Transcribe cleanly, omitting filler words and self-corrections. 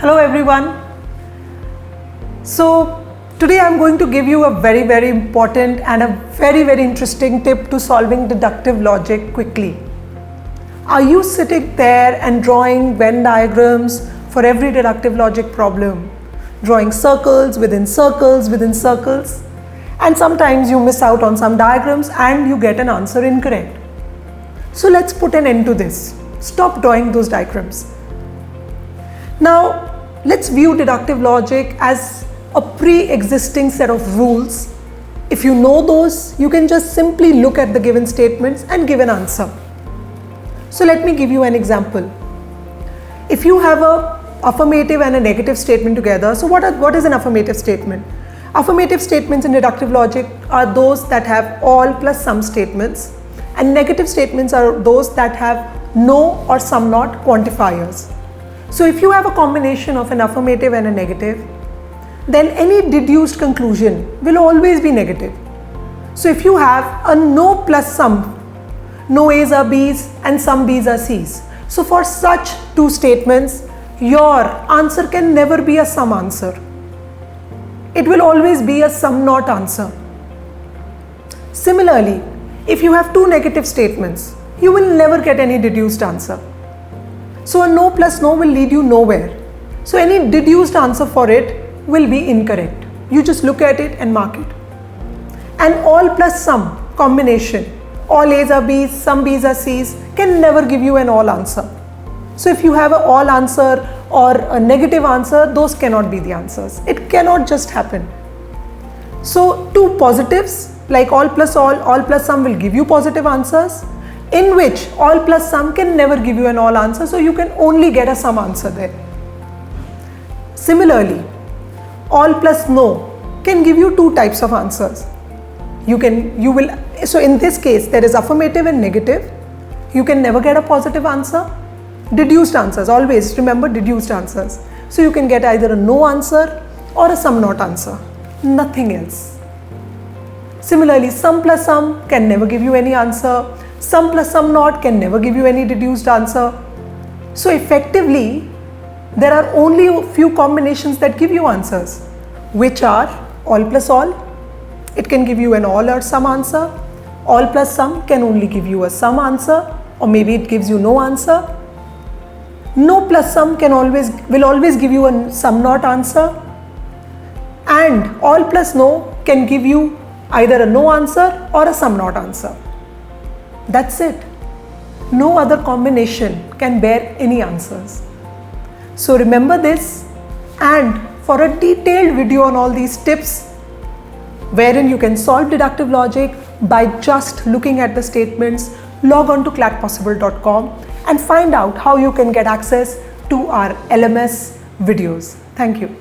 Hello everyone. So today I'm going to give you a very important and a very interesting tip to solving deductive logic quickly. Are you sitting there and drawing Venn diagrams for every deductive logic problem? Drawing circles within circles within circles, and sometimes you miss out on some diagrams and you get an answer incorrect. So let's put an end to this. Stop drawing those diagrams. Now let's view deductive logic as a pre-existing set of rules. If you know those, you can just simply look at the given statements and give an answer. So let me give you an example. If you have a affirmative and a negative statement together, so what is an affirmative statement? Affirmative statements in deductive logic are those that have all plus some statements, and negative statements are those that have no or some not quantifiers. So if you have a combination of an affirmative and a negative, then any deduced conclusion will always be negative. So if you have a no plus some, no A's are B's and some B's are C's. So for such two statements, your answer can never be a sum answer. It will always be a sum not answer. Similarly, if you have two negative statements, you will never get any deduced answer. So a no plus no will lead you nowhere. So any deduced answer for it will be incorrect. You just look at it and mark it. And all plus some combination, all A's are B's, some B's are C's, can never give you an all answer. So if you have an all answer or a negative answer, those cannot be the answers. It cannot just happen. So two positives like all plus some will give you positive answers, in which all plus some can never give you an all answer, so you can only get a sum answer there. Similarly, all plus no can give you two types of answers. So in this case, there is affirmative and negative. You can never get a positive answer. Deduced answers, always remember deduced answers. So you can get either a no answer or a sum not answer, nothing else. Similarly, sum plus sum can never give you any answer. Sum plus sum not can never give you any deduced answer. So effectively, there are only a few combinations that give you answers, which are all plus all. It can give you an all or some answer. All plus some can only give you a some answer, or maybe it gives you no answer. No plus some will always give you a sum not answer. And all plus no can give you either a no answer or a sum not answer. That's it. No other combination can bear any answers. So remember this, and for a detailed video on all these tips, wherein you can solve deductive logic by just looking at the statements, log on to clackpossible.com and find out how you can get access to our LMS videos. Thank you.